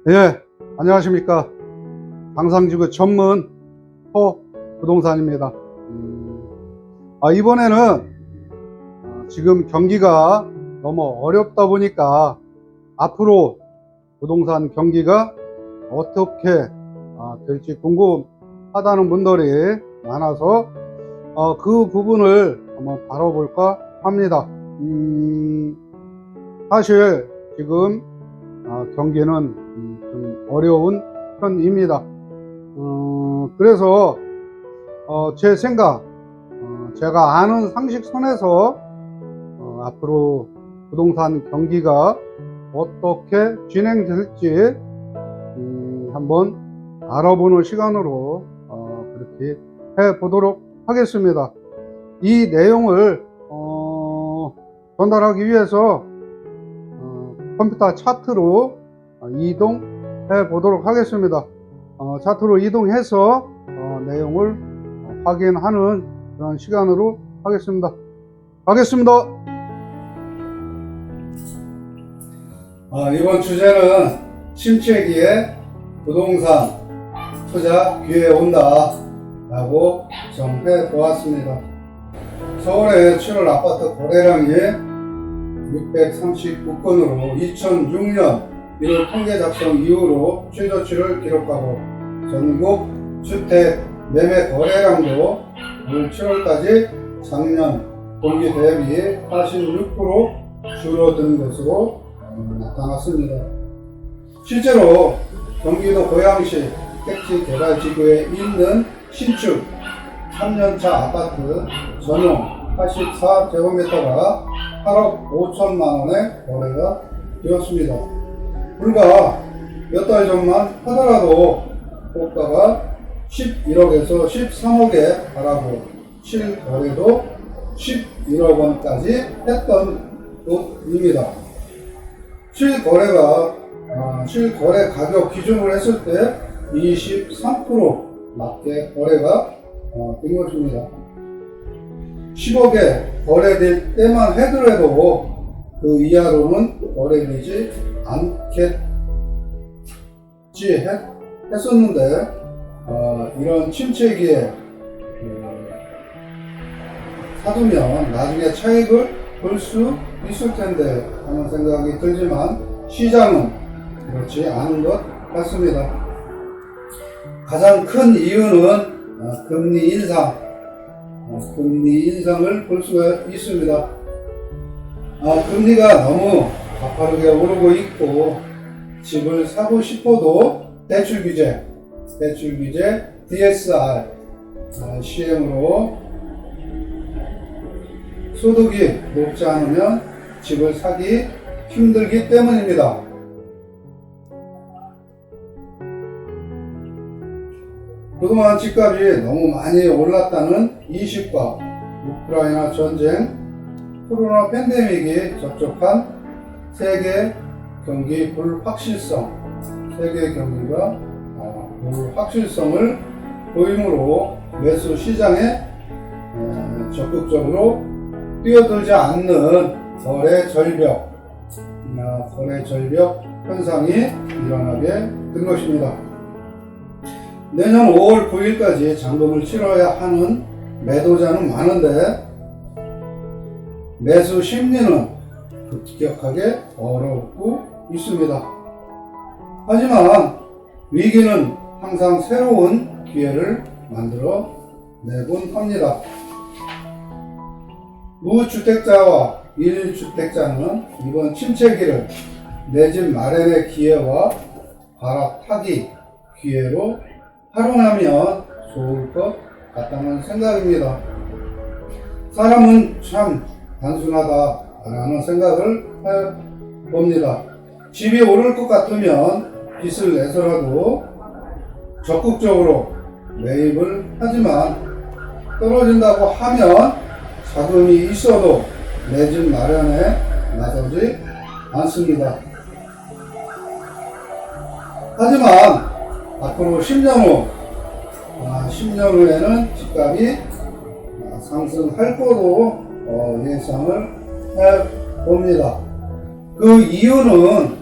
예, 안녕하십니까. 당상지구 전문 부동산입니다. 이번에는 지금 경기가 너무 어렵다 보니까 앞으로 부동산 경기가 어떻게 될지 궁금하다는 분들이 많아서 그 부분을 한번 다뤄볼까 합니다. 사실 지금 경기는 좀 어려운 편입니다. 그래서 제 생각, 제가 아는 상식선에서 앞으로 부동산 경기가 어떻게 진행될지 한번 알아보는 시간으로 그렇게 해보도록 하겠습니다. 이 내용을 전달하기 위해서 컴퓨터 차트로 이동해 보도록 하겠습니다. 차트로 이동해서 내용을 확인하는 그런 시간으로 하겠습니다. 가겠습니다. 이번 주제는 침체기에 부동산 투자 기회 온다 라고 정해 보았습니다. 서울의 7월 아파트 거래량이 639건으로 2006년 1월 통계 작성 이후로 최저치를 기록하고 전국 주택 매매 거래량도 올 7월까지 작년 동기 대비 46% 줄어든 것으로 나타났습니다. 실제로 경기도 고양시 택지 개발지구에 있는 신축 3년차 아파트 전용 84제곱미터가 8억 5천만 원에 거래가 되었습니다. 불과 몇 달 전만 하더라도 호가가 11억에서 13억에 달하고 실거래도 11억 원까지 했던 곳입니다. 실거래 가격 기준으로 했을 때 23% 낮게 거래가 된 것입니다. 10억에 거래될 때만 해더라도 그 이하로는 거래되지 않겠지 했었는데 이런 침체기에 사두면 나중에 차익을 볼 수 있을 텐데 하는 생각이 들지만 시장은 그렇지 않은 것 같습니다. 가장 큰 이유는 금리 인상을 볼 수가 있습니다. 금리가 너무 가파르게 오르고 있고 집을 사고 싶어도 대출 규제 DSR 시행으로 소득이 높지 않으면 집을 사기 힘들기 때문입니다. 그동안 집값이 너무 많이 올랐다는 이슈과 우크라이나 전쟁, 코로나 팬데믹이 접촉한 세계 경기 불확실성, 세계 경기가 불확실성을 보이므로 매수 시장에 적극적으로 뛰어들지 않는 거래 절벽 현상이 일어나게 된 것입니다. 내년 5월 9일까지 잔금을 치러야 하는 매도자는 많은데 매수 심리는 급격하게 어렵고 있습니다. 하지만 위기는 항상 새로운 기회를 만들어 내곤 합니다. 무주택자와 1주택자는 이번 침체기를 내 집 마련의 기회와 갈아타기 기회로 활용하면 좋을 것 같다는 생각입니다. 사람은 참 단순하다라는 생각을 해봅니다. 집이 오를 것 같으면 빚을 내서라도 적극적으로 매입을 하지만 떨어진다고 하면 자금이 있어도 내 집 마련에 나서지 않습니다. 하지만 앞으로 10년 후에는 집값이 상승할 거로 예상을 해봅니다. 그 이유는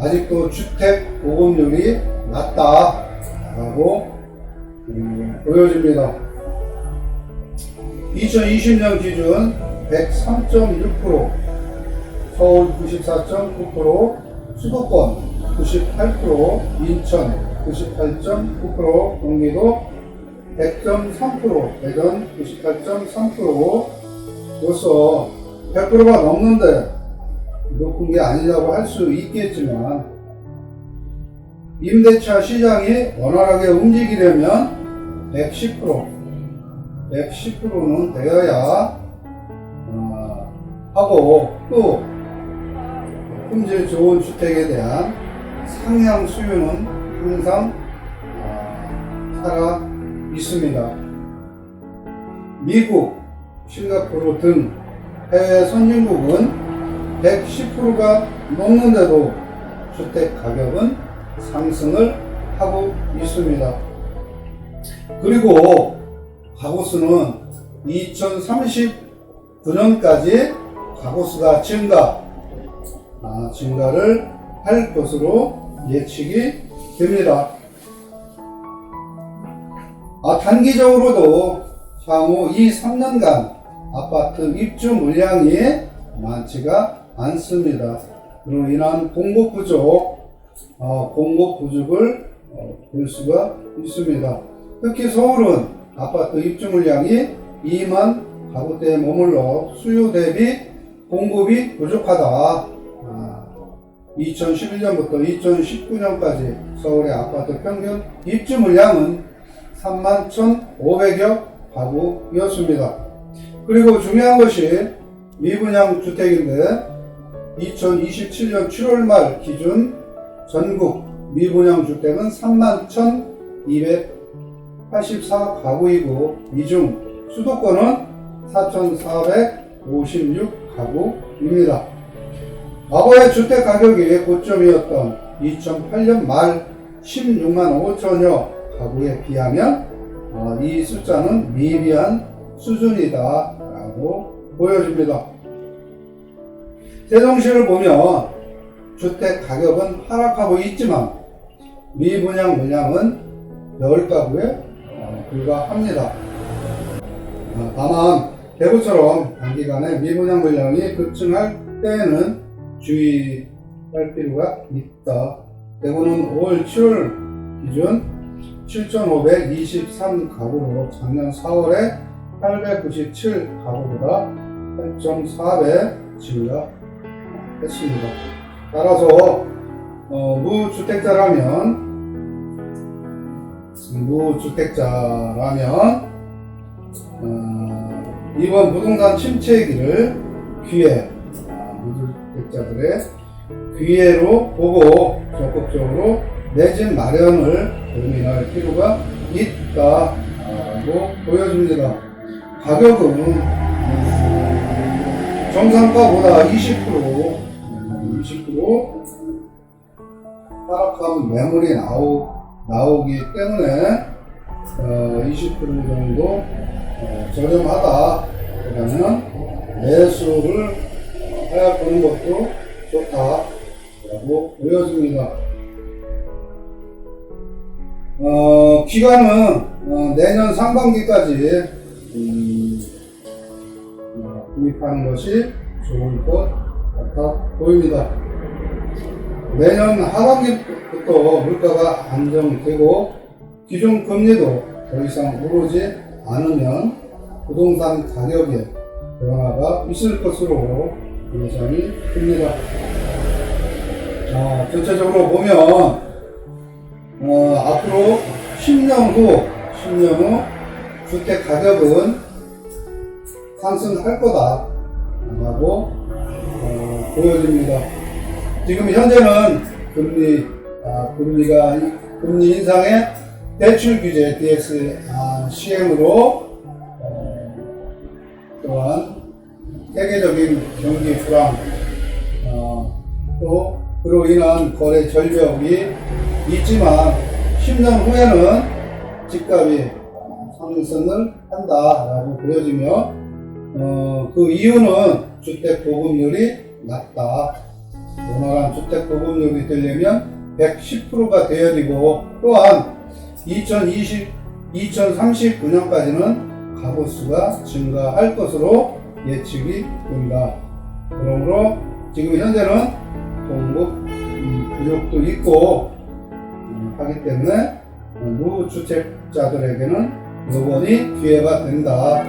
아직도 주택 보급률이 낮다라고 보여집니다. 2020년 기준 103.6%, 서울 94.9%, 수도권 98%, 인천 98.9%, 경기도 100.3%, 대전 98.3%로서 100%가 넘는데 높은 게 아니라고 할 수 있겠지만, 임대차 시장이 원활하게 움직이려면 110%는 되어야 하고, 또 품질 좋은 주택에 대한 상향 수요는 항상 살아 있습니다. 미국, 싱가포르 등 해외 선진국은 110%가 넘는데도 주택 가격은 상승을 하고 있습니다. 그리고 가구수는 2039년까지 가구수가 증가를 할 것으로 예측이 됩니다. 단기적으로도 향후 2-3년간 아파트 입주 물량이 많지가 않습니다. 그로 인한 공급 부족을 볼 수가 있습니다. 특히 서울은 아파트 입주 물량이 2만 가구대에 머물러 수요 대비 공급이 부족하다. 2011년부터 2019년까지 서울의 아파트 평균 입주 물량은 31,500여 가구였습니다. 그리고 중요한 것이 미분양 주택인데, 2027년 7월 말 기준 전국 미분양 주택은 31,284 가구이고, 이 중 수도권은 4,456 가구입니다. 과거의 주택 가격이 고점이었던 2008년 말 16만 5천여 가구에 비하면 이 숫자는 미비한 수준이다 라고 보여집니다. 세종시를 보면 주택 가격은 하락하고 있지만 미분양 물량은 10가구에 불과합니다. 다만 대구처럼 단기간에 미분양 물량이 급증할 때에는 주의할 필요가 있다. 대구는 5월 7월 기준 7,523가구로 작년 4월에 897가구보다 8.4배 증가했습니다. 따라서 무주택자라면 이번 부동산 침체기를 무주택자들의 기회로 보고 적극적으로 내 집 마련을 고민할 필요가 있다고 보여집니다. 가격은 정상가보다 20% 하락한 매물이 나오기 때문에 20% 정도 저렴하다 그러면 매수를 해보는 것도 좋다라고 보여집니다. 기간은 내년 상반기까지 구입하는 것이 좋을 것 같아 보입니다. 내년 하반기부터 물가가 안정되고 기존 금리도 더 이상 오르지 않으면 부동산 가격에 변화가 있을 것으로 예상이 됩니다. 전체적으로 보면 앞으로 10년 후 주택 가격은 상승할 거다라고 보여집니다. 지금 현재는 금리 인상의 대출 규제 DX 시행으로 또한 세계적인 경기 불황 또 그로 인한 거래 절벽이 있지만 10년 후에는 집값이 상승을 한다라고 보여지며 그 이유는 주택 보급률이 낮다. 원활한 주택 주택 보급률이 되려면 110%가 되어야 되고, 또한 2039년까지는 가구수가 증가할 것으로 예측이 됩니다. 그러므로 지금 현재는 공급 부족도 있고 하기 때문에 무주택자들에게는 요번이 기회가 된다.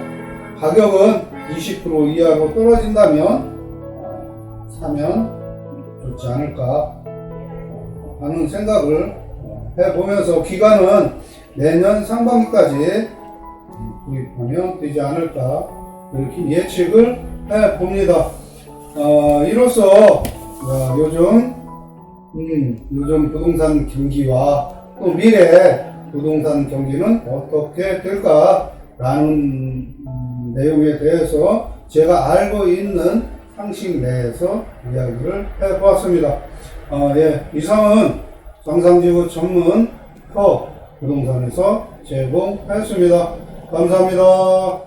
가격은 20% 이하로 떨어진다면 사면 좋지 않을까 하는 생각을 해보면서 기간은 내년 상반기까지 구입하면 되지 않을까 이렇게 예측을 해봅니다. 이로써 요즘 부동산 경기와 또 미래 부동산 경기는 어떻게 될까라는 내용에 대해서 제가 알고 있는 상식 내에서 이야기를 해보았습니다. 이상은 광산지구 전문 부동산에서 제공했습니다. 감사합니다.